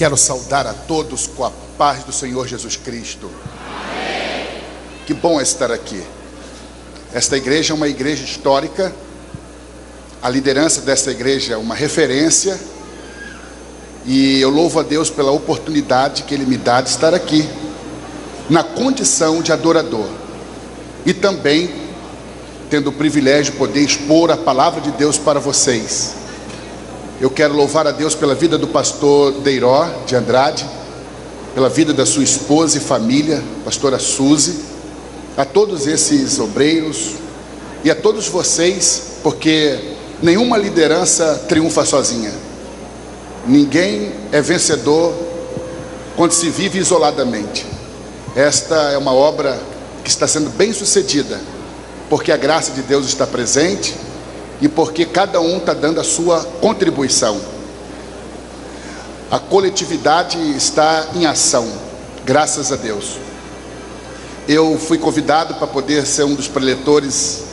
Quero saudar a todos com a paz do Senhor Jesus Cristo. Amém. Que bom é estar aqui. Esta igreja é uma igreja histórica. A liderança desta igreja é uma referência. E eu louvo a Deus pela oportunidade que Ele me dá de estar aqui, na condição de adorador. E também tendo o privilégio de poder expor a palavra de Deus para vocês. Eu quero louvar a Deus pela vida do pastor Deiró de Andrade, pela vida da sua esposa e família, pastora Suzy, a todos esses obreiros e a todos vocês, porque nenhuma liderança triunfa sozinha. Ninguém é vencedor quando se vive isoladamente. Esta é uma obra que está sendo bem sucedida, porque a graça de Deus está presente e porque cada um está dando a sua contribuição. A coletividade está em ação, graças a Deus. Eu fui convidado para poder ser um dos preletores,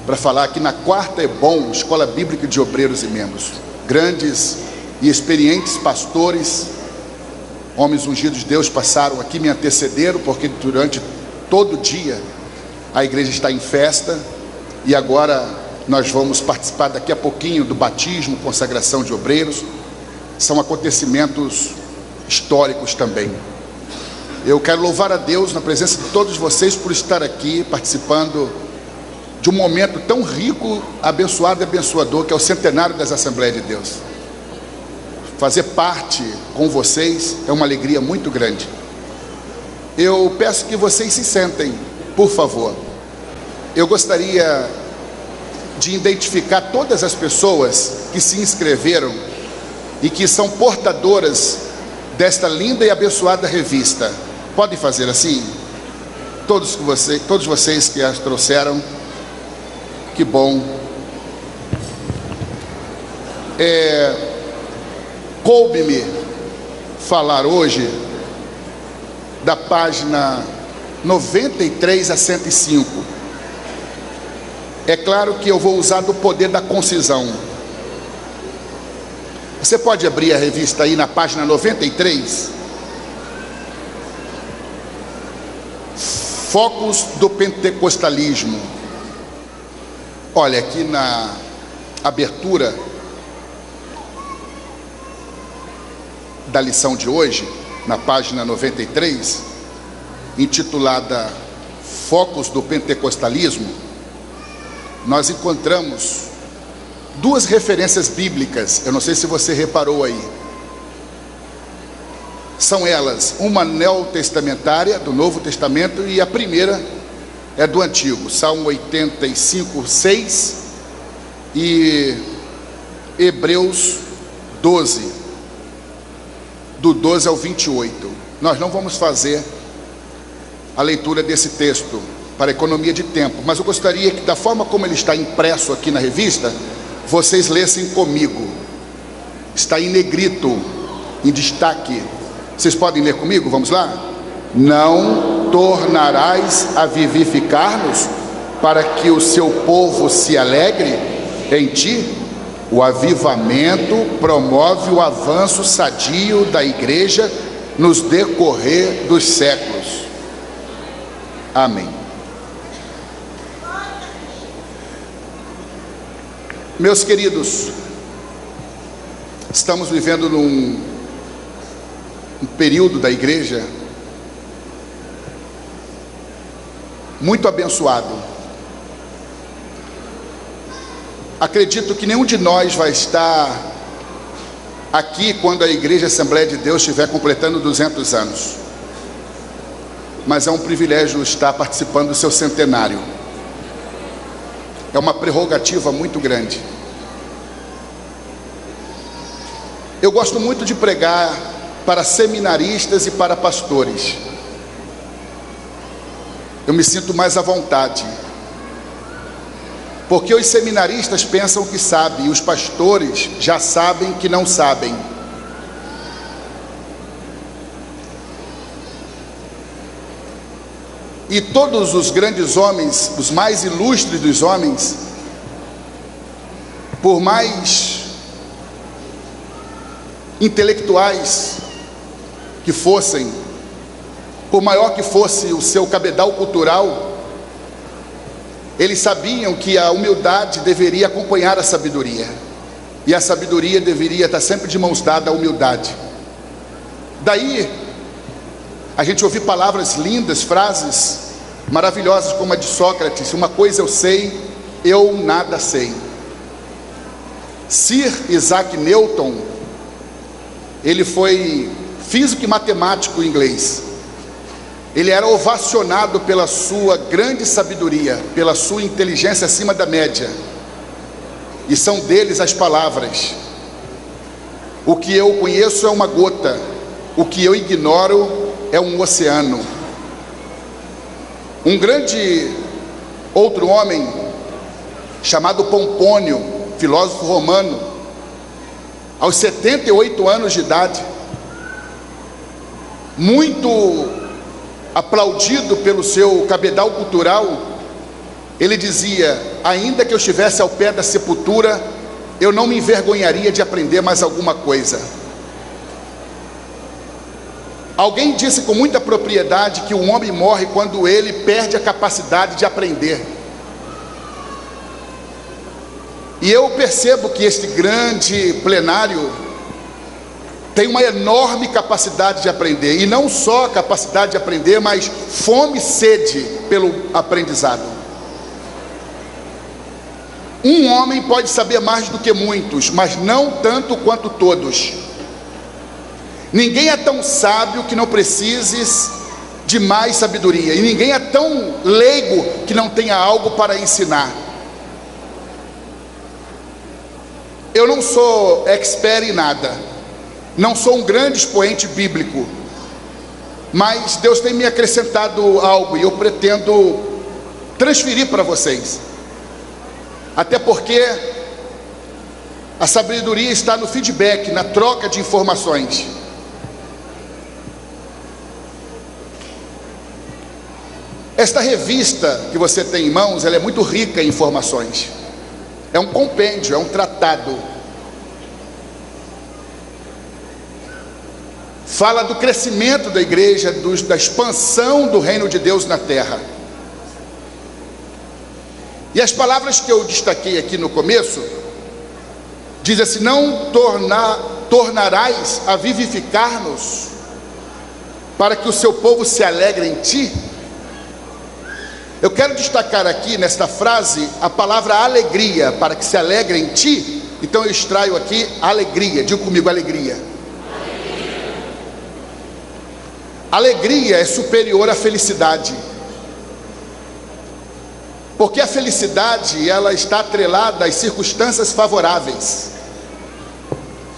para falar aqui na Quarta Ebom, Escola Bíblica de Obreiros e Membros. Grandes e experientes pastores, homens ungidos de Deus, passaram aqui, me antecederam, porque durante todo o dia a igreja está em festa. E agora nós vamos participar daqui a pouquinho do batismo, consagração de obreiros. São acontecimentos históricos também. Eu quero louvar a Deus na presença de todos vocês por estar aqui participando de um momento tão rico, abençoado e abençoador, que é o centenário das Assembleias de Deus. Fazer parte com vocês é uma alegria muito grande. Eu peço que vocês se sentem, por favor. Eu gostaria de identificar todas as pessoas que se inscreveram e que são portadoras desta linda e abençoada revista. Podem fazer assim? Todos vocês que as trouxeram, que bom. Coube-me falar hoje da página 93 a 105. É claro que eu vou usar do poder da concisão. Você pode abrir a revista aí na página 93. Focos do pentecostalismo. Olha, aqui na abertura da lição de hoje, na página 93, intitulada Focos do Pentecostalismo, nós encontramos duas referências bíblicas. Eu não sei se você reparou aí. São elas, uma neotestamentária do Novo Testamento e a primeira é do Antigo, Salmo 85, 6 e Hebreus 12, do 12 ao 28. Nós não vamos fazer a leitura desse texto para economia de tempo, mas eu gostaria que, da forma como ele está impresso aqui na revista, vocês lessem comigo. Está em negrito, em destaque. Vocês podem ler comigo? Vamos lá? Não tornarás a vivificar-nos, para que o seu povo se alegre em ti? O avivamento promove o avanço sadio da igreja nos decorrer dos séculos. Amém. Meus queridos, estamos vivendo num período da igreja muito abençoado. Acredito que nenhum de nós vai estar aqui quando a Igreja Assembleia de Deus estiver completando 200 anos. Mas é um privilégio estar participando do seu centenário. É uma prerrogativa muito grande. Eu gosto muito de pregar para seminaristas e para pastores. Eu me sinto mais à vontade, porque os seminaristas pensam que sabem, e os pastores já sabem que não sabem. E todos os grandes homens, os mais ilustres dos homens, por mais intelectuais que fossem, por maior que fosse o seu cabedal cultural, eles sabiam que a humildade deveria acompanhar a sabedoria, e a sabedoria deveria estar sempre de mãos dadas à humildade. Daí a gente ouve palavras lindas, frases maravilhosas como a de Sócrates: uma coisa eu sei, eu nada sei. Sir Isaac Newton, ele foi físico e matemático inglês. Ele era ovacionado pela sua grande sabedoria, pela sua inteligência acima da média. E são deles as palavras: o que eu conheço é uma gota, o que eu ignoro é um oceano. Um grande outro homem, chamado Pompônio, filósofo romano, aos 78 anos de idade, muito aplaudido pelo seu cabedal cultural, ele dizia: ainda que eu estivesse ao pé da sepultura, eu não me envergonharia de aprender mais alguma coisa. Alguém disse com muita propriedade que o homem morre quando ele perde a capacidade de aprender. E eu percebo que este grande plenário tem uma enorme capacidade de aprender, e não só capacidade de aprender, mas fome e sede pelo aprendizado. Um homem pode saber mais do que muitos, mas não tanto quanto todos. Ninguém é tão sábio que não precise de mais sabedoria, e ninguém é tão leigo que não tenha algo para ensinar. Eu não sou expert em nada, não sou um grande expoente bíblico, mas Deus tem me acrescentado algo e eu pretendo transferir para vocês. Até porque a sabedoria está no feedback, na troca de informações. Esta revista que você tem em mãos, ela é muito rica em informações. É um compêndio, é um tratado. Fala do crescimento da igreja, da expansão do reino de Deus na terra. E as palavras que eu destaquei aqui no começo, diz assim: não tornarás a vivificar-nos, para que o seu povo se alegre em ti. Eu quero destacar aqui nesta frase a palavra alegria, para que se alegre em ti. Então eu extraio aqui alegria. Diga comigo: alegria. Alegria é superior à felicidade, porque a felicidade, ela está atrelada às circunstâncias favoráveis.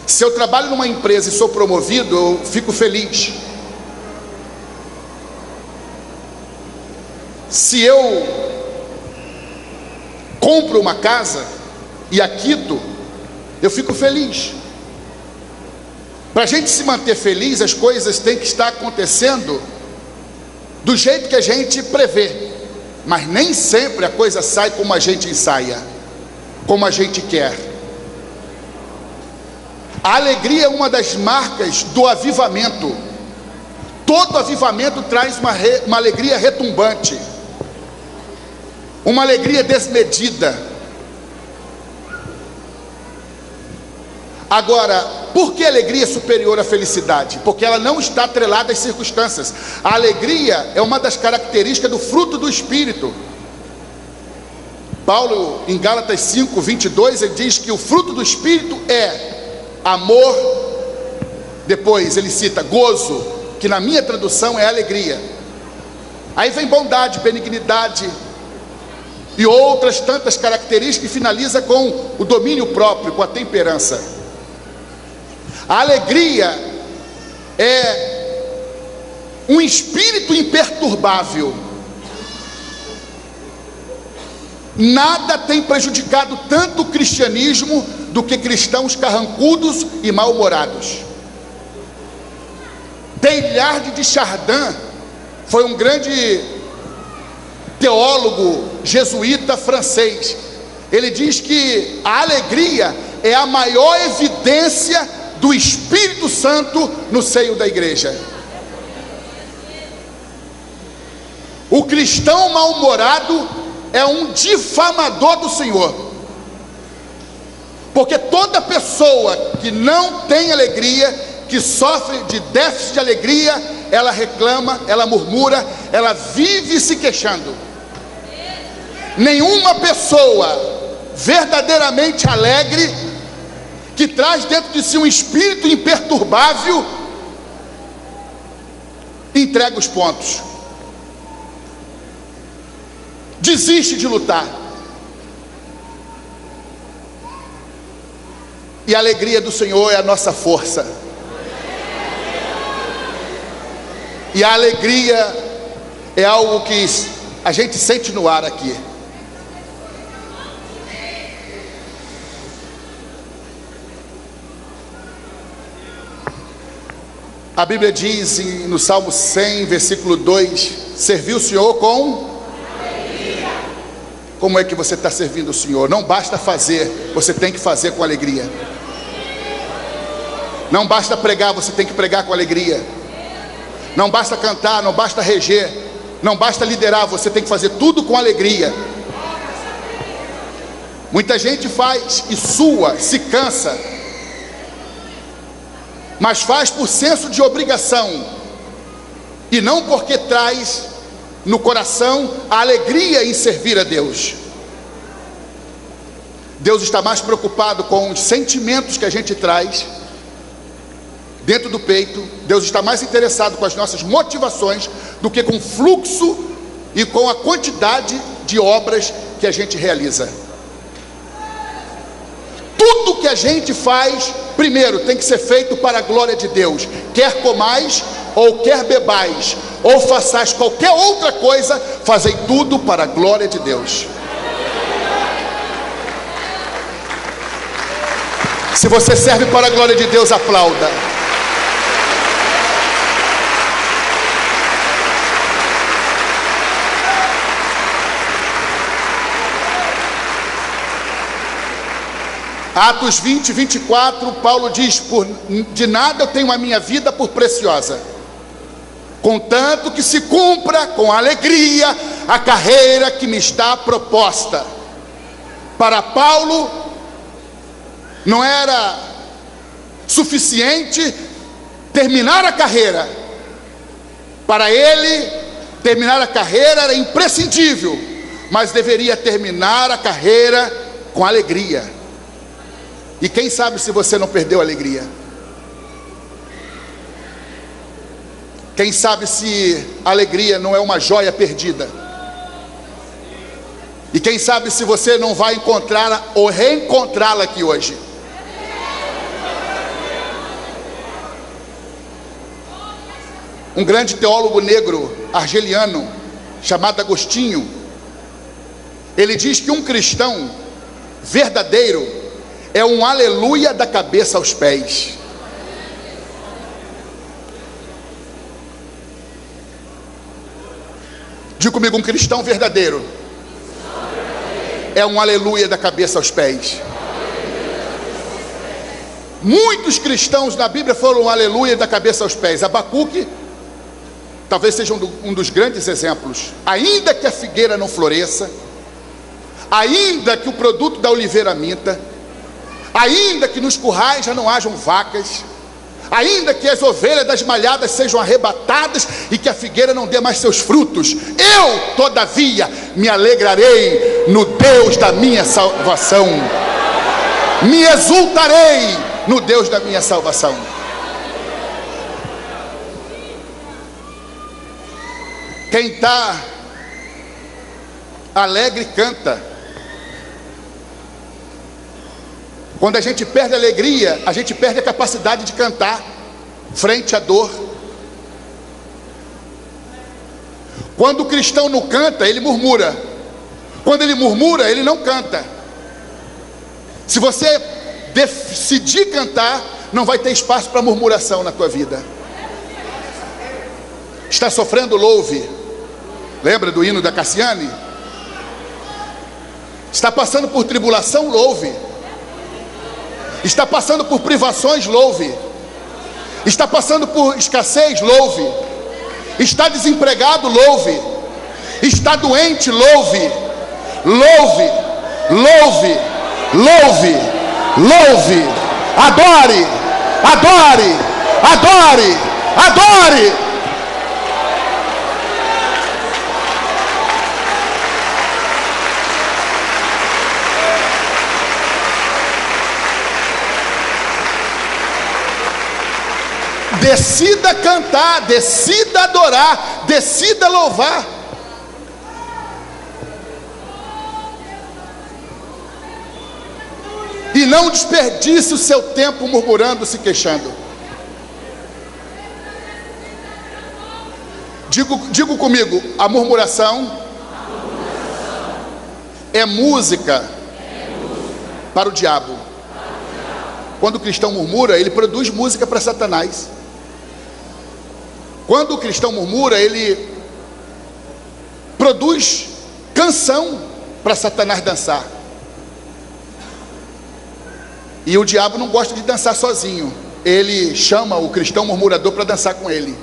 Se eu trabalho numa empresa e sou promovido, eu fico feliz. Se eu compro uma casa e a quito, eu fico feliz. Para a gente se manter feliz, as coisas têm que estar acontecendo do jeito que a gente prevê, mas nem sempre a coisa sai como a gente ensaia, como a gente quer. A alegria é uma das marcas do avivamento. Todo avivamento traz uma alegria retumbante, uma alegria desmedida. Agora, por que a alegria é superior à felicidade? Porque ela não está atrelada às circunstâncias. A alegria é uma das características do fruto do Espírito. Paulo, em Gálatas 5:22, ele diz que o fruto do Espírito é amor. Depois ele cita gozo, que na minha tradução é alegria. Aí vem bondade, benignidade e outras tantas características, que finaliza com o domínio próprio, com a temperança. A alegria é um espírito imperturbável. Nada tem prejudicado tanto o cristianismo do que cristãos carrancudos e mal-humorados. Teilhard de Chardin foi um grande teólogo jesuíta francês. Ele diz que a alegria é a maior evidência do Espírito Santo no seio da igreja. O cristão mal-humorado é um difamador do Senhor. Porque toda pessoa que não tem alegria, que sofre de déficit de alegria, ela reclama, ela murmura, ela vive se queixando. Nenhuma pessoa verdadeiramente alegre, que traz dentro de si um espírito imperturbável, entrega os pontos, desiste de lutar. E a alegria do Senhor é a nossa força. E a alegria é algo que a gente sente no ar aqui. A Bíblia diz no Salmo 100, versículo 2: servir o Senhor com alegria. Como é que você está servindo o Senhor? Não basta fazer, você tem que fazer com alegria. Não basta pregar, você tem que pregar com alegria. Não basta cantar, não basta reger, não basta liderar, você tem que fazer tudo com alegria. Muita gente faz e sua, se cansa, mas faz por senso de obrigação, e não porque traz no coração a alegria em servir a Deus. Deus está mais preocupado com os sentimentos que a gente traz dentro do peito. Deus está mais interessado com as nossas motivações do que com o fluxo e com a quantidade de obras que a gente realiza. Tudo que a gente faz, primeiro, tem que ser feito para a glória de Deus. Quer comais, ou quer bebais, ou façais qualquer outra coisa, fazei tudo para a glória de Deus. Se você serve para a glória de Deus, aplauda. Atos 20, 24, Paulo diz: de nada eu tenho a minha vida por preciosa, contanto que se cumpra com alegria a carreira que me está proposta. Para Paulo, não era suficiente terminar a carreira. Para ele, terminar a carreira era imprescindível, mas deveria terminar a carreira com alegria. E quem sabe se você não perdeu a alegria? Quem sabe se a alegria não é uma joia perdida? E quem sabe se você não vai encontrá-la ou reencontrá-la aqui hoje? Um grande teólogo negro argeliano chamado Agostinho, ele diz que um cristão verdadeiro é um aleluia da cabeça aos pés. Diga comigo: um cristão verdadeiro é um aleluia da cabeça aos pés. Muitos cristãos na Bíblia foram um aleluia da cabeça aos pés. Abacuque talvez seja um dos grandes exemplos. Ainda que a figueira não floresça, ainda que o produto da oliveira minta, ainda que nos currais já não hajam vacas, ainda que as ovelhas das malhadas sejam arrebatadas e que a figueira não dê mais seus frutos, eu, todavia, me alegrarei no Deus da minha salvação, me exultarei no Deus da minha salvação. Quem está alegre canta. Quando a gente perde a alegria, a gente perde a capacidade de cantar frente à dor. Quando o cristão não canta, ele murmura. Quando ele murmura, ele não canta. Se você decidir cantar, não vai ter espaço para murmuração na tua vida. Está sofrendo, louve. Lembra do hino da Cassiane? Está passando por tribulação, louve. Está passando por privações, louve. Está passando por escassez, louve. Está desempregado, louve. Está doente, louve, louve, louve, louve, louve, adore, adore, adore, adore. Decida cantar, decida adorar, decida louvar. E não desperdice o seu tempo murmurando, se queixando. Digo comigo, a murmuração é música para o diabo. Quando o cristão murmura, ele produz música para Satanás. Quando o cristão murmura, ele produz canção para Satanás dançar. E o diabo não gosta de dançar sozinho. Ele chama o cristão murmurador para dançar com ele.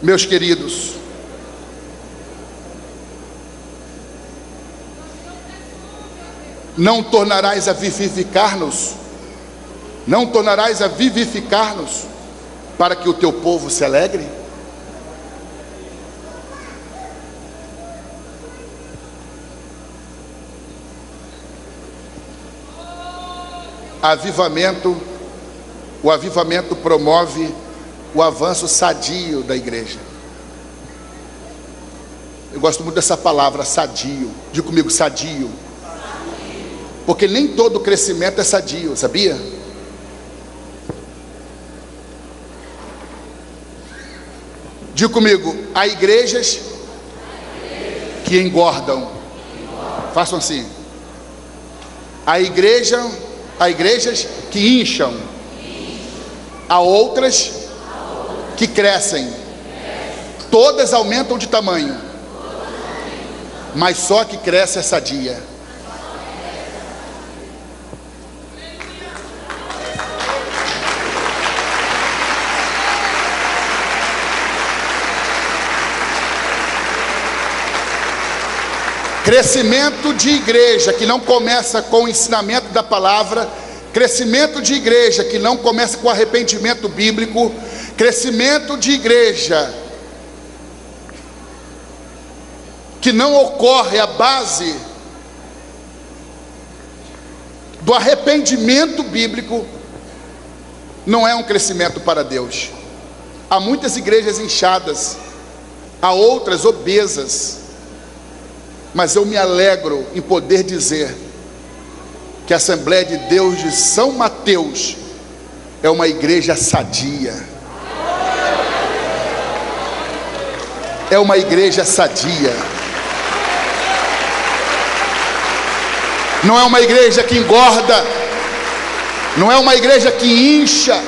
Meus queridos, não tornarás a vivificar-nos, não tornarás a vivificar-nos, para que o teu povo se alegre? Avivamento, o avivamento promove o avanço sadio da igreja. Eu gosto muito dessa palavra, sadio. Diga comigo, sadio. Porque nem todo crescimento é sadio, sabia? Diga comigo, há igrejas que engordam. Façam assim. Há igrejas que incham. Há outras que crescem. Todas aumentam de tamanho, mas só que cresce é sadia. Crescimento de igreja que não começa com o ensinamento da palavra, crescimento de igreja que não começa com arrependimento bíblico, crescimento de igreja que não ocorre à base do arrependimento bíblico, não é um crescimento para Deus. Há muitas igrejas inchadas, há outras obesas, mas eu me alegro em poder dizer que a Assembleia de Deus de São Mateus é uma igreja sadia. É uma igreja sadia. Não é uma igreja que engorda, não é uma igreja que incha,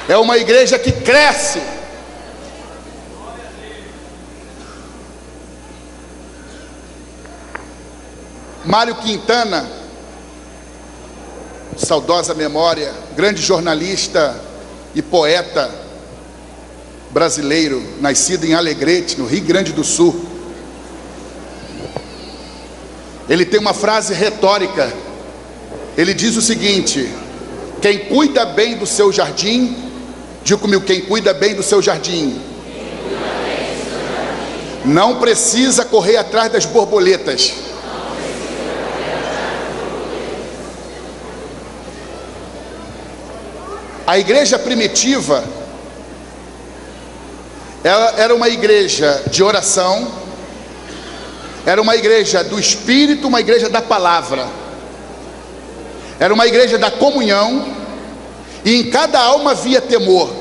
é uma igreja que cresce. Mário Quintana, saudosa memória, grande jornalista e poeta brasileiro, nascido em Alegrete, no Rio Grande do Sul. Ele tem uma frase retórica. Ele diz o seguinte: quem cuida bem do seu jardim, diga comigo, quem cuida bem do seu jardim, não precisa correr atrás das borboletas. A igreja primitiva, ela era uma igreja de oração, era uma igreja do Espírito, uma igreja da palavra, era uma igreja da comunhão, e em cada alma havia temor,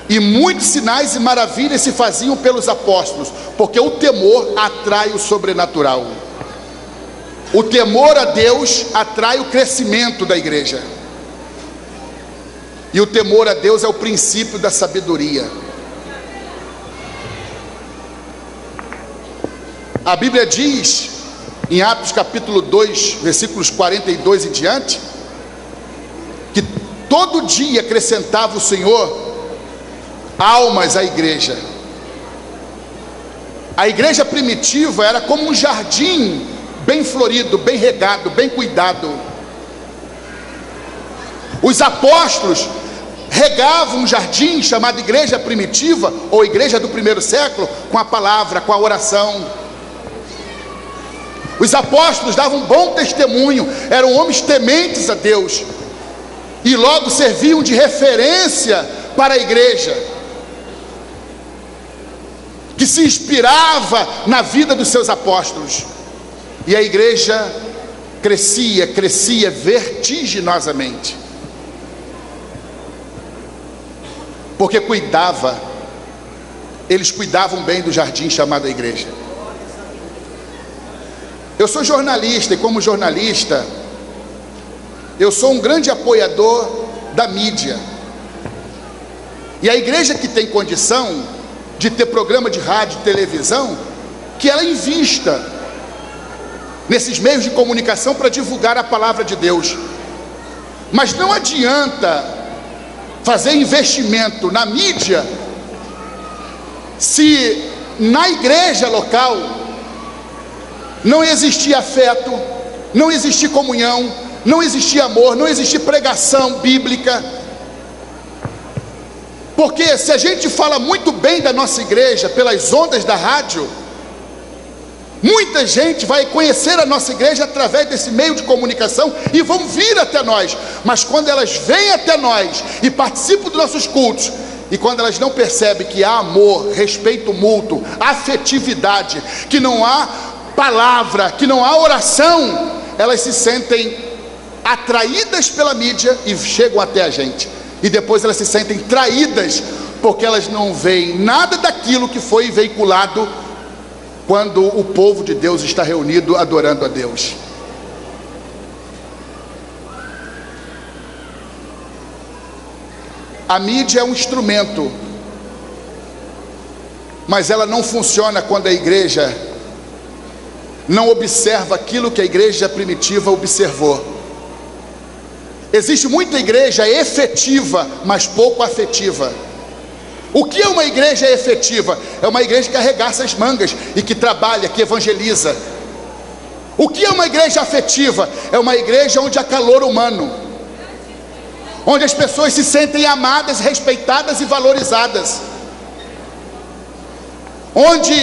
e muitos sinais e maravilhas se faziam pelos apóstolos, porque o temor atrai o sobrenatural. O temor a Deus atrai o crescimento da igreja. E o temor a Deus é o princípio da sabedoria. A Bíblia diz, em Atos capítulo 2, versículos 42 em diante, que todo dia acrescentava o Senhor almas à igreja. A igreja primitiva era como um jardim bem florido, bem regado, bem cuidado. Os apóstolos regavam um jardim chamado igreja primitiva, ou igreja do primeiro século, com a palavra, com a oração. Os apóstolos davam um bom testemunho, eram homens tementes a Deus, e logo serviam de referência para a igreja, que se inspirava na vida dos seus apóstolos. E a igreja crescia vertiginosamente, porque eles cuidavam bem do jardim chamado a igreja. Eu sou jornalista, e como jornalista, eu sou um grande apoiador da mídia. E a igreja que tem condição de ter programa de rádio e televisão, que ela invista nesses meios de comunicação para divulgar a palavra de Deus. Mas não adianta fazer investimento na mídia se na igreja local não existir afeto, não existir comunhão, não existir amor, não existir pregação bíblica. Porque se a gente fala muito bem da nossa igreja pelas ondas da rádio, muita gente vai conhecer a nossa igreja através desse meio de comunicação e vão vir até nós. Mas quando elas vêm até nós e participam dos nossos cultos, e quando elas não percebem que há amor, respeito mútuo, afetividade, que não há palavra, que não há oração, elas se sentem atraídas pela mídia e chegam até a gente. E depois elas se sentem traídas, porque elas não veem nada daquilo que foi veiculado quando o povo de Deus está reunido adorando a Deus. A mídia é um instrumento, mas ela não funciona quando a igreja não observa aquilo que a igreja primitiva observou. Existe muita igreja efetiva, mas pouco afetiva. O que é uma igreja efetiva? É uma igreja que arregaça as mangas e que trabalha, que evangeliza. O que é uma igreja afetiva? É uma igreja onde há calor humano, onde as pessoas se sentem amadas, respeitadas e valorizadas, onde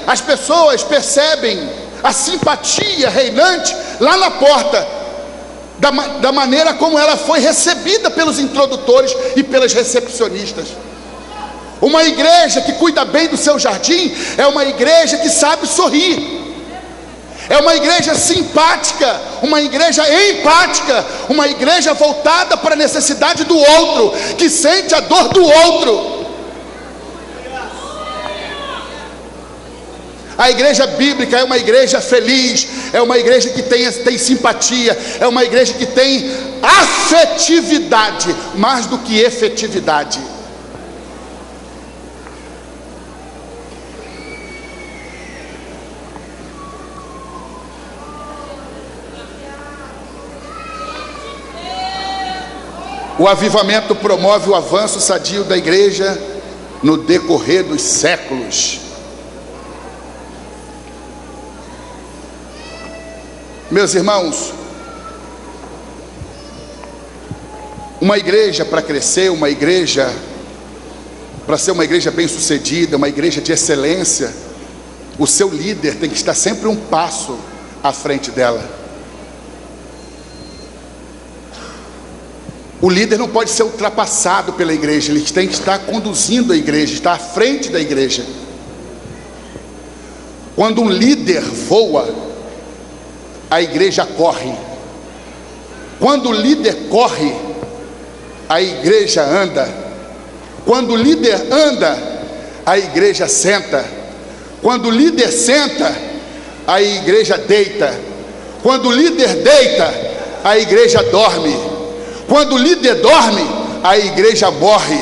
as pessoas percebem a simpatia reinante lá na porta, da maneira como ela foi recebida pelos introdutores e pelas recepcionistas. Uma igreja que cuida bem do seu jardim é uma igreja que sabe sorrir, é uma igreja simpática, uma igreja empática, uma igreja voltada para a necessidade do outro, que sente a dor do outro. A igreja bíblica é uma igreja feliz, é uma igreja que tem simpatia, é uma igreja que tem afetividade, mais do que efetividade. O avivamento promove o avanço sadio da igreja no decorrer dos séculos. Meus irmãos, uma igreja para crescer, uma igreja para ser uma igreja bem sucedida, uma igreja de excelência, o seu líder tem que estar sempre um passo à frente dela. O líder não pode ser ultrapassado pela igreja, ele tem que estar conduzindo a igreja, estar à frente da igreja. Quando um líder voa, a igreja corre. Quando o líder corre, a igreja anda. Quando o líder anda, a igreja senta. Quando o líder senta, a igreja deita. Quando o líder deita, a igreja dorme. Quando o líder dorme, a igreja morre.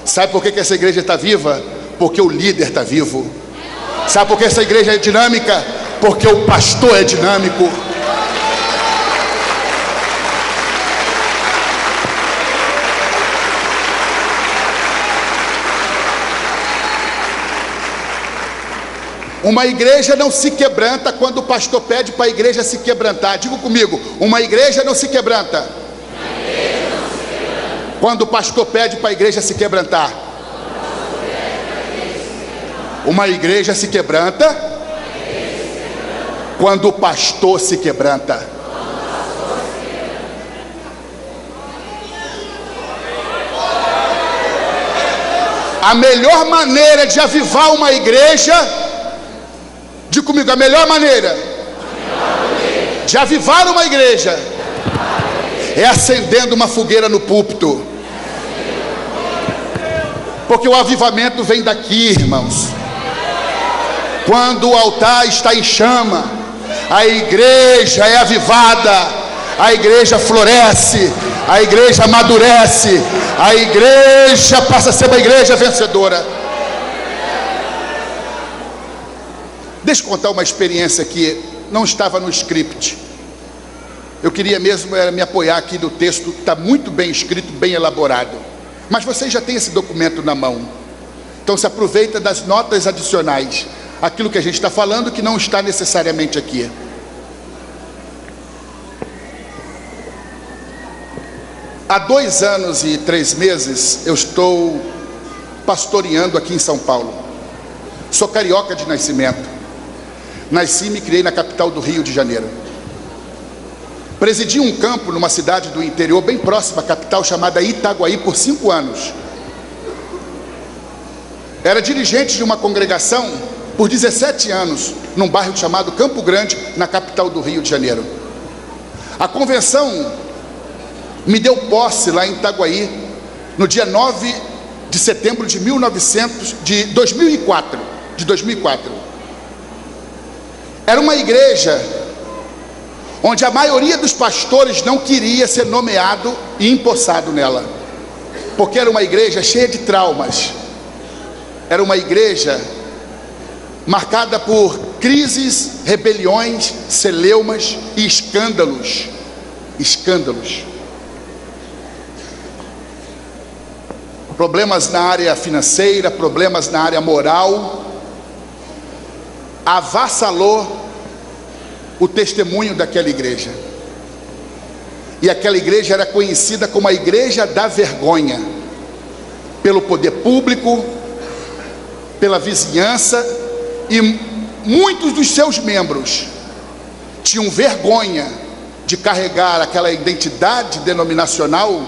Sabe por que essa igreja está viva? Porque o líder está vivo. Sabe por que essa igreja é dinâmica? Porque o pastor é dinâmico. Uma igreja não se quebranta quando o pastor pede para a igreja se quebrantar. Diga comigo, uma igreja não se quebranta quando o pastor pede para a igreja se quebrantar. Uma igreja se quebranta quando o pastor se quebranta. A melhor maneira de avivar uma igreja, diga comigo, a melhor maneira de avivar uma igreja é acendendo uma fogueira no púlpito. Porque o avivamento vem daqui, irmãos. Quando o altar está em chama, a igreja é avivada, a igreja floresce, a igreja amadurece, a igreja passa a ser uma igreja vencedora. Deixa eu contar uma experiência que não estava no script. Eu queria mesmo me apoiar aqui no texto, que está muito bem escrito, bem elaborado. Mas vocês já têm esse documento na mão. Então se aproveita das notas adicionais. Aquilo que a gente está falando que não está necessariamente aqui. Há 2 anos e 3 meses eu estou pastoreando aqui em São Paulo. Sou carioca de nascimento. Nasci e me criei na capital do Rio de Janeiro. Presidi um campo numa cidade do interior bem próxima à capital, chamada Itaguaí, por 5 anos. Era dirigente de uma congregação por 17 anos, num bairro chamado Campo Grande, na capital do Rio de Janeiro. A convenção me deu posse lá em Itaguaí, no dia 9 de setembro de 2004. Era uma igreja onde a maioria dos pastores não queria ser nomeado e empossado nela, porque era uma igreja cheia de traumas. Era uma igreja marcada por crises, rebeliões, celeumas e escândalos. Problemas na área financeira, problemas na área moral. Avassalou o testemunho daquela igreja. E aquela igreja era conhecida como a igreja da vergonha, pelo poder público, pela vizinhança, e muitos dos seus membros tinham vergonha de carregar aquela identidade denominacional,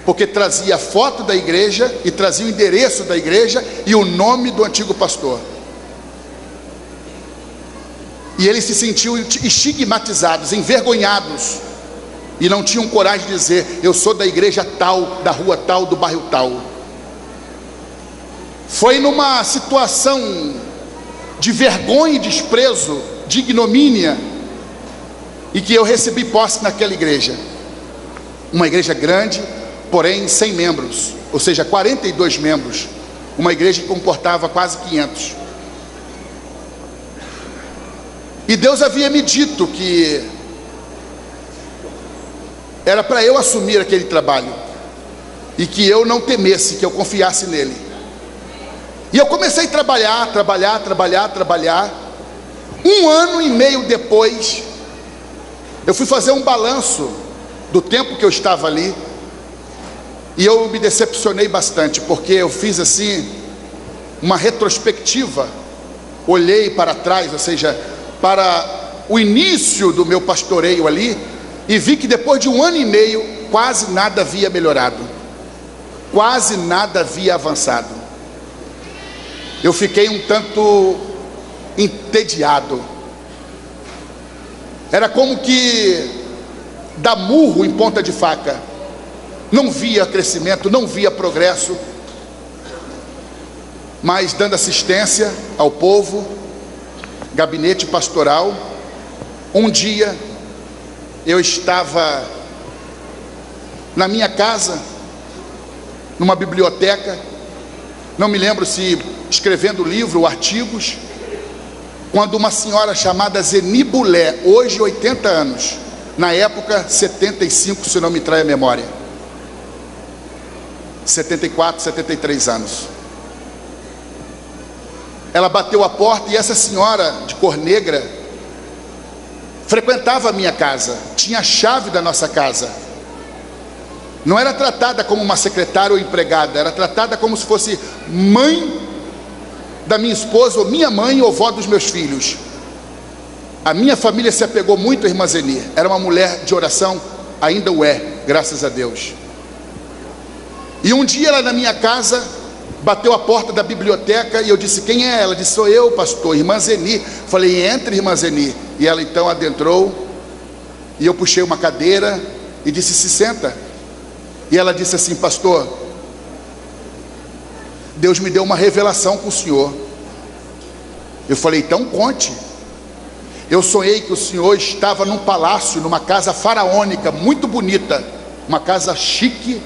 porque trazia a foto da igreja e trazia o endereço da igreja e o nome do antigo pastor. E eles se sentiam estigmatizados, envergonhados, e não tinham coragem de dizer: eu sou da igreja tal, da rua tal, do bairro tal. Foi numa situação de vergonha e desprezo, de ignomínia, e que eu recebi posse naquela igreja. Uma igreja grande, porém sem membros, ou seja, 42 membros. Uma igreja que comportava quase 500. E Deus havia me dito que era para eu assumir aquele trabalho, e que eu não temesse, que eu confiasse nele. E eu comecei a trabalhar. 1 ano e meio depois, eu fui fazer um balanço do tempo que eu estava ali, e eu me decepcionei bastante, porque eu fiz assim uma retrospectiva, olhei para trás, ou seja, para o início do meu pastoreio ali, e vi que depois de 1 ano e meio, quase nada havia melhorado, quase nada havia avançado. Eu fiquei um tanto entediado. Era como que dar murro em ponta de faca. Não via crescimento, não via progresso, mas dando assistência ao povo, gabinete pastoral. Um dia eu estava na minha casa, numa biblioteca, não me lembro se escrevendo livro ou artigos, quando uma senhora chamada Zeni Bulé, hoje 80 anos, na época 75, se não me trai a memória, 74, 73 anos, ela bateu a porta, e essa senhora de cor negra frequentava a minha casa, tinha a chave da nossa casa. Não era tratada como uma secretária ou empregada, era tratada como se fosse mãe da minha esposa, ou minha mãe, ou vó dos meus filhos. A minha família se apegou muito à irmã Zeni. Era uma mulher de oração, ainda o é, graças a Deus. E um dia ela na minha casa bateu a porta da biblioteca, e eu disse: quem é? Ela disse: sou eu, pastor, irmã Zeni. Falei: entre, irmã Zeni. E ela então adentrou, e eu puxei uma cadeira e disse: se senta. E ela disse assim: pastor, Deus me deu uma revelação com o senhor. Eu falei: então conte. Eu sonhei que o senhor estava num palácio, numa casa faraônica, muito bonita, uma casa chique.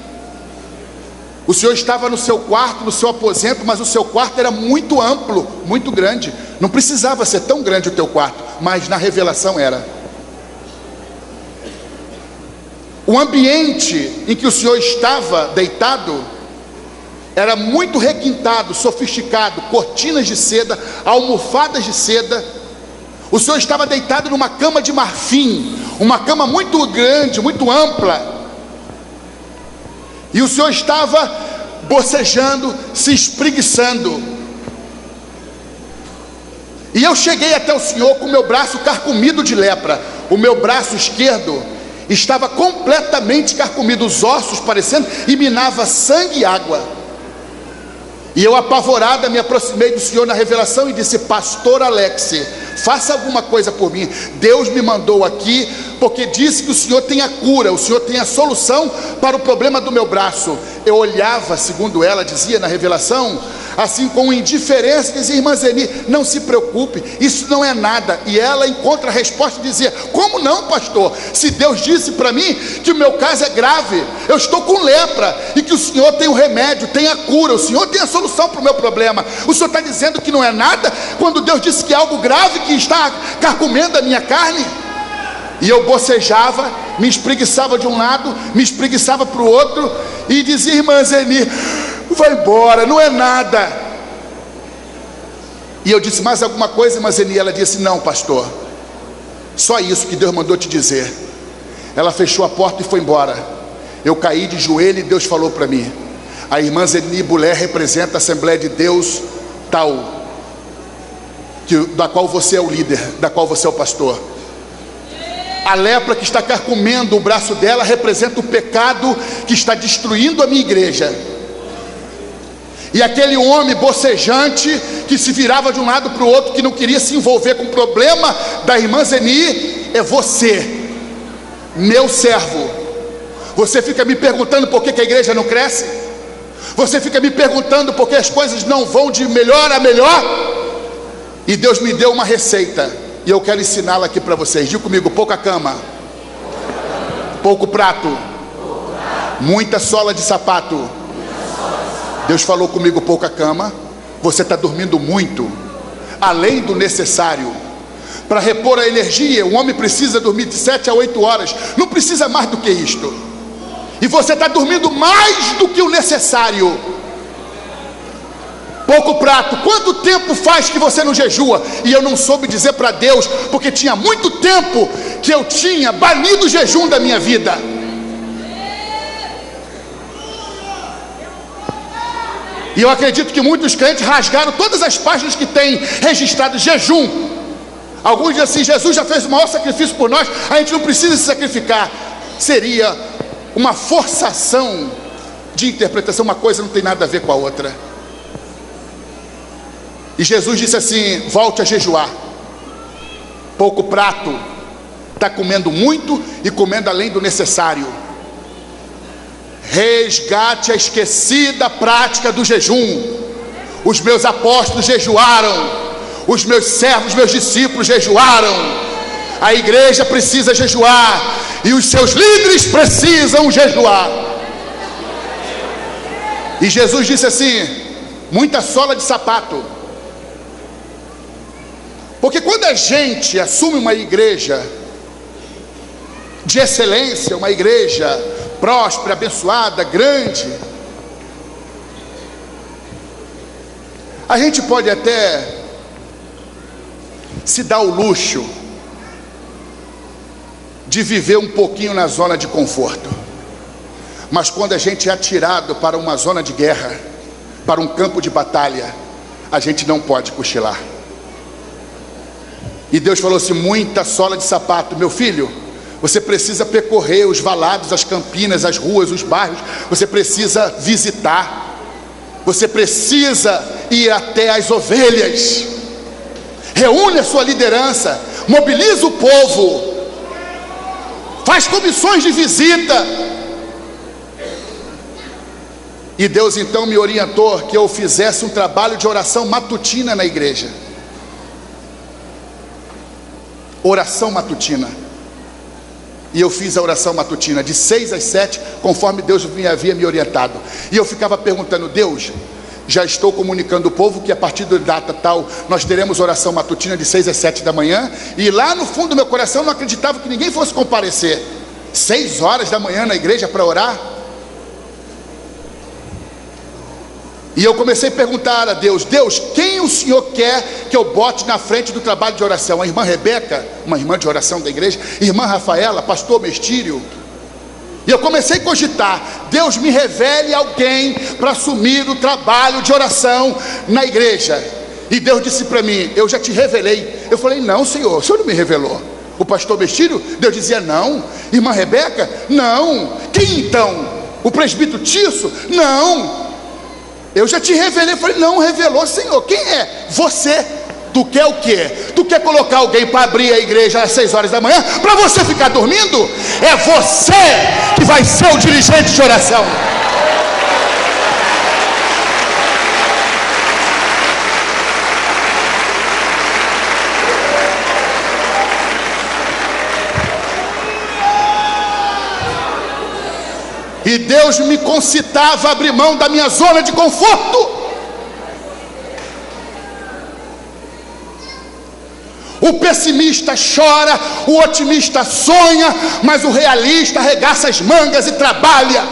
O senhor estava no seu quarto, no seu aposento, mas o seu quarto era muito amplo, muito grande. Não precisava ser tão grande o teu quarto, mas na revelação era. O ambiente em que o senhor estava deitado era muito requintado, sofisticado, cortinas de seda, almofadas de seda. O senhor estava deitado numa cama de marfim, uma cama muito grande, muito ampla. E o senhor estava bocejando, se espreguiçando. E eu cheguei até o senhor com o meu braço carcomido de lepra. O meu braço esquerdo estava completamente carcomido, os ossos parecendo, e minava sangue e água. E eu, apavorada, me aproximei do senhor na revelação e disse: pastor Alex, faça alguma coisa por mim. Deus me mandou aqui porque disse que o senhor tem a cura, o senhor tem a solução para o problema do meu braço. Eu olhava, segundo ela dizia na revelação, assim com indiferença, dizia: irmã Zeni, não se preocupe, isso não é nada. E ela, em contra a resposta, dizia: como não, pastor? Se Deus disse para mim que o meu caso é grave, eu estou com lepra, e que o senhor tem o remédio, tem a cura, o senhor tem a solução para o meu problema. O senhor está dizendo que não é nada, quando Deus disse que é algo grave, que está carcomendo a minha carne? E eu bocejava, me espreguiçava de um lado, me espreguiçava para o outro, e dizia: irmã Zeni, vai embora, não é nada. E eu disse: mais alguma coisa, irmã Zeni? Ela disse: não, pastor, só isso que Deus mandou te dizer. Ela fechou a porta e foi embora. Eu caí de joelho e Deus falou para mim: a irmã Zeni Bulé representa a Assembleia de Deus tal, da qual você é o líder, da qual você é o pastor. A lepra que está carcomendo o braço dela representa o pecado que está destruindo a minha igreja. E aquele homem bocejante que se virava de um lado para o outro, que não queria se envolver com o problema da irmã Zeni, é você, meu servo. Você fica me perguntando por que a igreja não cresce? Você fica me perguntando por que as coisas não vão de melhor a melhor? E Deus me deu uma receita, e eu quero ensiná-la aqui para vocês. Diga comigo: pouca cama, pouco prato, muita sola de sapato. Deus falou comigo: pouca cama, você está dormindo muito, além do necessário. Para repor a energia, o homem precisa dormir de 7 a 8 horas, não precisa mais do que isto. E você está dormindo mais do que o necessário. Pouco prato. Quanto tempo faz que você não jejua? E eu não soube dizer para Deus, porque tinha muito tempo que eu tinha banido o jejum da minha vida. E eu acredito que muitos crentes rasgaram todas as páginas que tem registrado jejum. Alguns dizem assim: Jesus já fez o maior sacrifício por nós, a gente não precisa se sacrificar. Seria uma forçação de interpretação, uma coisa não tem nada a ver com a outra. E Jesus disse assim: volte a jejuar. Pouco prato, está comendo muito e comendo além do necessário. Resgate a esquecida prática do jejum. Os meus apóstolos jejuaram, os meus servos, meus discípulos jejuaram. A igreja precisa jejuar, e os seus líderes precisam jejuar. E Jesus disse assim: muita sola de sapato. Porque quando a gente assume uma igreja de excelência, uma igreja próspera, abençoada, grande, A gente pode até se dar o luxo de viver um pouquinho na zona de conforto, mas quando a gente é atirado para uma zona de guerra, para um campo de batalha, a gente não pode cochilar. E Deus falou assim: muita sola de sapato, meu filho, você precisa percorrer os valados, as campinas, as ruas, os bairros, você precisa visitar, você precisa ir até as ovelhas, reúne a sua liderança, mobiliza o povo, faz comissões de visita. E Deus então me orientou que eu fizesse um trabalho de oração matutina na igreja. Oração matutina. E eu fiz a oração matutina de 6 às 7, conforme Deus havia me orientado. E eu ficava perguntando: Deus, já estou comunicando ao povo que a partir da data tal nós teremos oração matutina de 6 às 7 da manhã. E lá no fundo do meu coração eu não acreditava que ninguém fosse comparecer 6 horas da manhã na igreja para orar. E eu comecei a perguntar a Deus: Deus, quem o Senhor quer que eu bote na frente do trabalho de oração? A irmã Rebeca, uma irmã de oração da igreja, irmã Rafaela, pastor Mestírio. E eu comecei a cogitar: Deus, me revele alguém para assumir o trabalho de oração na igreja. E Deus disse para mim: eu já te revelei. Eu falei: não, Senhor, o Senhor não me revelou. O pastor Mestírio? Deus dizia: não. Irmã Rebeca? Não. Quem então? O presbítero Tisso? Não. Eu já te revelei. Eu falei: não revelou, Senhor. Quem é? Você. Tu quer o quê? Tu quer colocar alguém para abrir a igreja às 6 horas da manhã para você ficar dormindo? É você que vai ser o dirigente de oração. E Deus me concitava a abrir mão da minha zona de conforto. O pessimista chora, o otimista sonha, mas o realista arregaça as mangas e trabalha.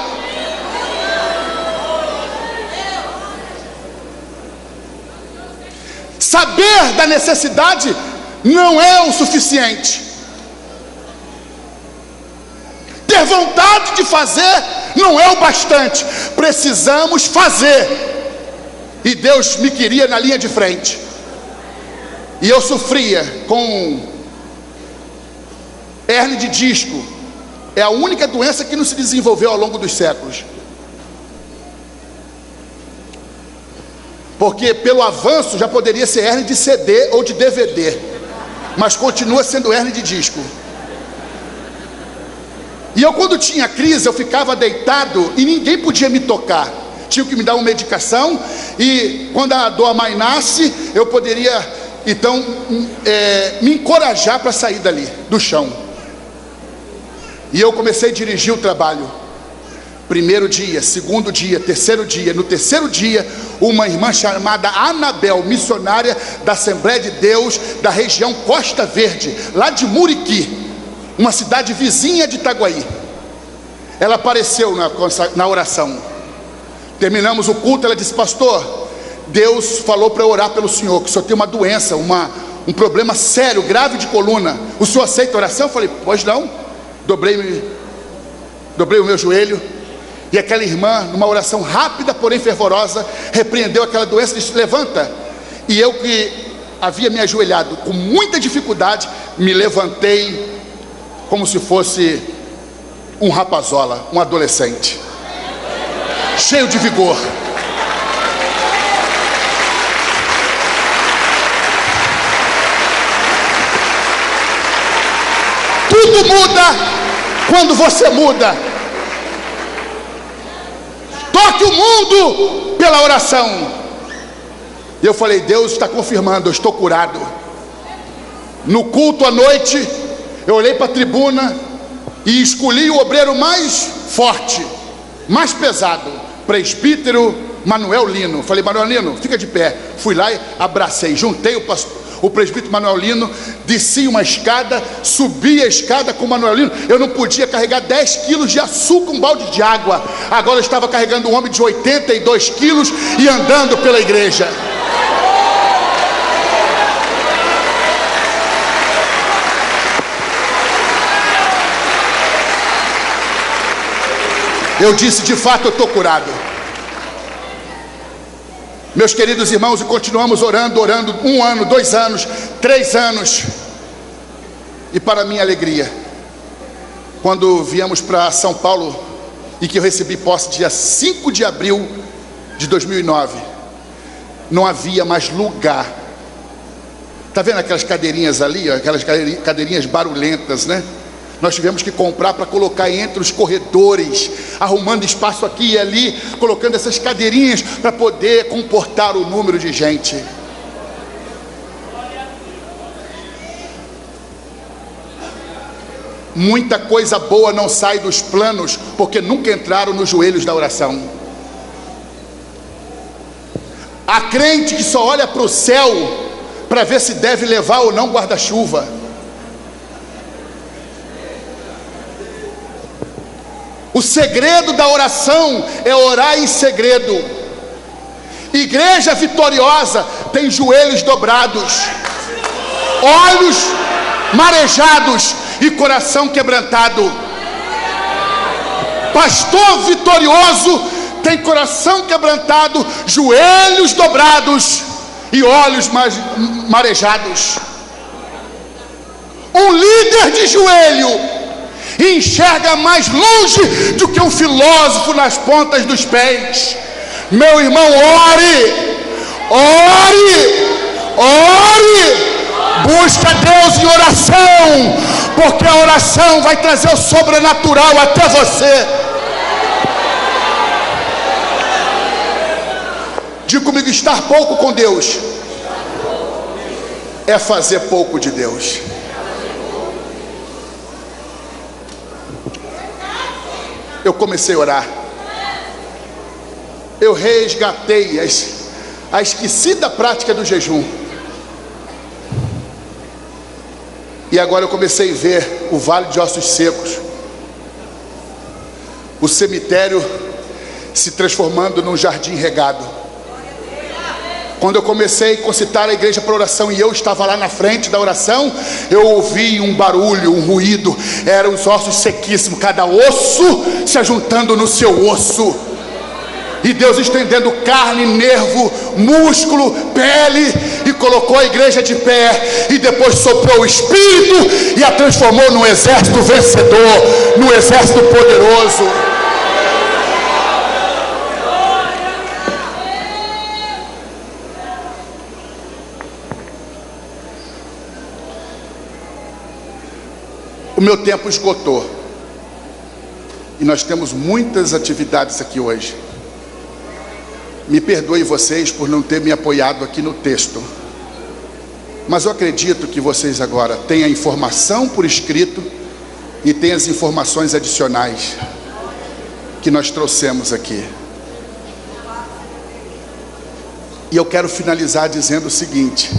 Saber da necessidade não é o suficiente. Ter vontade de fazer não é o bastante. Precisamos fazer. E Deus me queria na linha de frente. E eu sofria com hérnia de disco. É a única doença que não se desenvolveu ao longo dos séculos. Porque pelo avanço já poderia ser hérnia de CD ou de DVD, mas continua sendo hérnia de disco. E eu, quando tinha crise, eu ficava deitado e ninguém podia me tocar. Tinha que me dar uma medicação, e quando a dor amainasse, eu poderia então me encorajar para sair dali, do chão. E eu comecei a dirigir o trabalho. Primeiro dia, segundo dia, terceiro dia. No terceiro dia, uma irmã chamada Anabel, missionária da Assembleia de Deus da região Costa Verde, lá de Muriqui, uma cidade vizinha de Itaguaí, ela apareceu na oração. Terminamos o culto, ela disse: pastor, Deus falou para eu orar pelo senhor, que o senhor tem uma doença, um problema sério, grave de coluna. O senhor aceita a oração? Eu falei: pois não. Dobrei o meu joelho, e aquela irmã, numa oração rápida porém fervorosa, repreendeu aquela doença e disse: levanta. E eu, que havia me ajoelhado com muita dificuldade, me levantei como se fosse um rapazola, um adolescente, cheio de vigor. Tudo muda quando você muda. Toque o mundo pela oração. E eu falei: Deus está confirmando, eu estou curado. No culto à noite, eu olhei para a tribuna e escolhi o obreiro mais forte, mais pesado, presbítero Manuel Lino. Falei: Manuel Lino, fica de pé. Fui lá e abracei, juntei o presbítero Manuel Lino, desci uma escada, subi a escada com o Manuel Lino. Eu não podia carregar 10 quilos de açúcar, um balde de água. Agora eu estava carregando um homem de 82 quilos e andando pela igreja. Eu disse, de fato eu estou curado. Meus queridos irmãos, e continuamos orando, 1 ano, 2 anos, 3 anos. E para minha alegria, quando viemos para São Paulo, e que eu recebi posse dia 5 de abril de 2009, não havia mais lugar. Está vendo aquelas cadeirinhas ali, aquelas cadeirinhas barulhentas, né? Nós tivemos que comprar para colocar entre os corredores, arrumando espaço aqui e ali, colocando essas cadeirinhas para poder comportar o número de gente. Muita coisa boa não sai dos planos, porque nunca entraram nos joelhos da oração. Há crente que só olha para o céu para ver se deve levar ou não guarda-chuva. O segredo da oração é orar em segredo. Igreja vitoriosa tem joelhos dobrados, olhos marejados e coração quebrantado. Pastor vitorioso tem coração quebrantado, joelhos dobrados e olhos marejados. Um líder de joelho enxerga mais longe do que um filósofo nas pontas dos pés. Meu irmão, ore, busca Deus em oração, porque a oração vai trazer o sobrenatural até você. Diga comigo, estar pouco com Deus é fazer pouco de Deus. Eu comecei a orar. Eu resgatei a esquecida prática do jejum. E agora eu comecei a ver o vale de ossos secos, o cemitério se transformando num jardim regado. Quando eu comecei a concitar a igreja para oração e eu estava lá na frente da oração, eu ouvi um barulho, um ruído. Eram os ossos sequíssimos, cada osso se ajuntando no seu osso. E Deus estendendo carne, nervo, músculo, pele, e colocou a igreja de pé. E depois soprou o Espírito e a transformou num exército vencedor, num exército poderoso. O meu tempo esgotou. E nós temos muitas atividades aqui hoje. Me perdoe vocês por não ter me apoiado aqui no texto. Mas eu acredito que vocês agora têm a informação por escrito e têm as informações adicionais que nós trouxemos aqui. E eu quero finalizar dizendo o seguinte: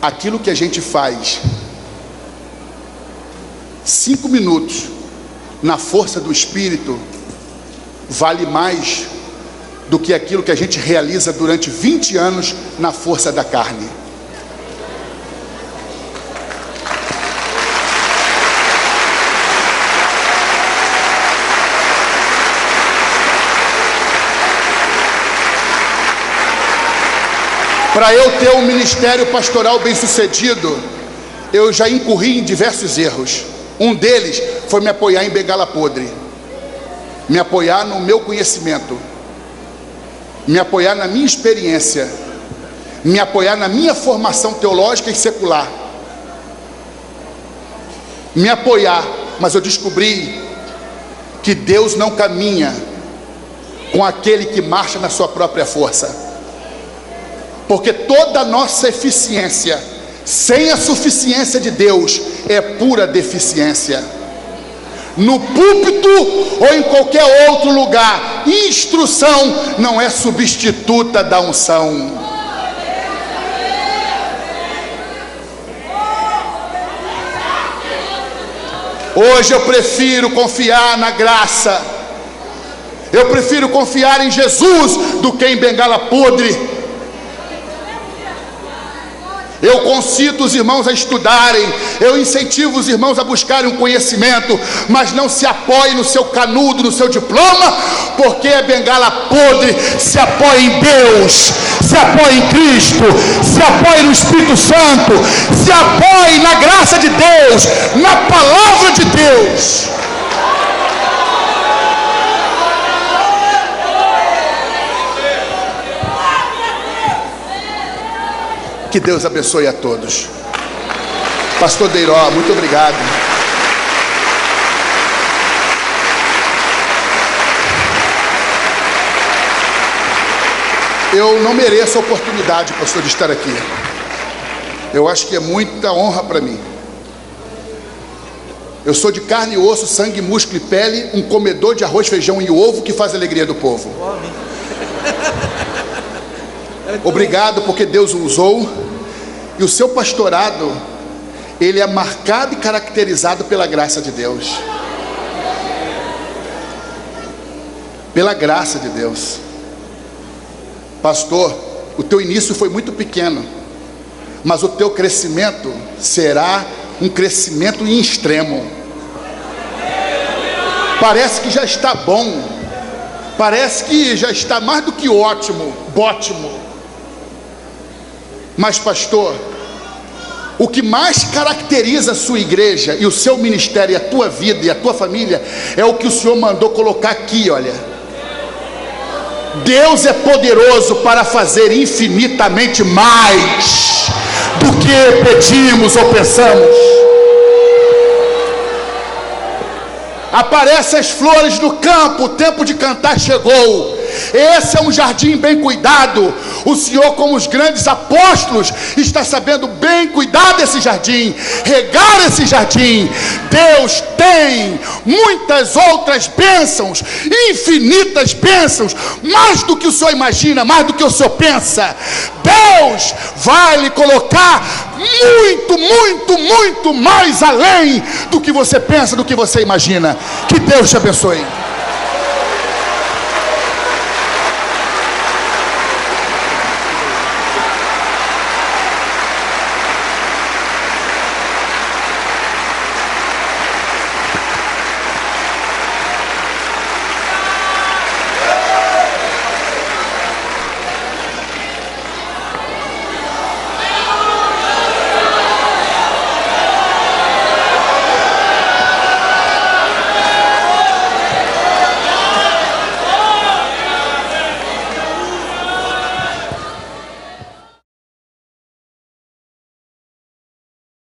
aquilo que a gente faz 5 minutos na força do Espírito vale mais do que aquilo que a gente realiza durante 20 anos na força da carne. Para eu ter um ministério pastoral bem sucedido, eu já incorri em diversos erros. Um deles foi me apoiar em bengala podre, me apoiar no meu conhecimento, me apoiar na minha experiência, me apoiar na minha formação teológica e secular, me apoiar, mas eu descobri que Deus não caminha com aquele que marcha na sua própria força, porque toda a nossa eficiência sem a suficiência de Deus é pura deficiência. No púlpito ou em qualquer outro lugar, instrução não é substituta da unção. Hoje eu prefiro confiar na graça, eu prefiro confiar em Jesus do que em bengala podre. Eu concito os irmãos a estudarem, eu incentivo os irmãos a buscarem um conhecimento, mas não se apoie no seu canudo, no seu diploma, porque é bengala podre. Se apoie em Deus, se apoie em Cristo, se apoie no Espírito Santo, se apoie na graça de Deus, na palavra de Deus. Que Deus abençoe a todos. Pastor Deiró, muito obrigado. Eu não mereço a oportunidade, pastor, de estar aqui. Eu acho que é muita honra para mim. Eu sou de carne e osso, sangue, músculo e pele, um comedor de arroz, feijão e ovo que faz a alegria do povo. Obrigado porque Deus o usou. E o seu pastorado, ele é marcado e caracterizado pela graça de Deus. Pela graça de Deus. Pastor, o teu início foi muito pequeno, mas o teu crescimento será um crescimento em extremo. Parece que já está bom, parece que já está mais do que ótimo. Mas pastor, o que mais caracteriza a sua igreja e o seu ministério e a tua vida e a tua família é o que o Senhor mandou colocar aqui, olha. Deus é poderoso para fazer infinitamente mais do que pedimos ou pensamos. Aparecem as flores no campo, o tempo de cantar chegou. Esse é um jardim bem cuidado. O Senhor, como os grandes apóstolos, está sabendo bem cuidar desse jardim, regar esse jardim. Deus tem muitas outras bênçãos, infinitas bênçãos, mais do que o Senhor imagina, mais do que o Senhor pensa. Deus vai lhe colocar muito mais além do que você pensa, do que você imagina. Que Deus te abençoe.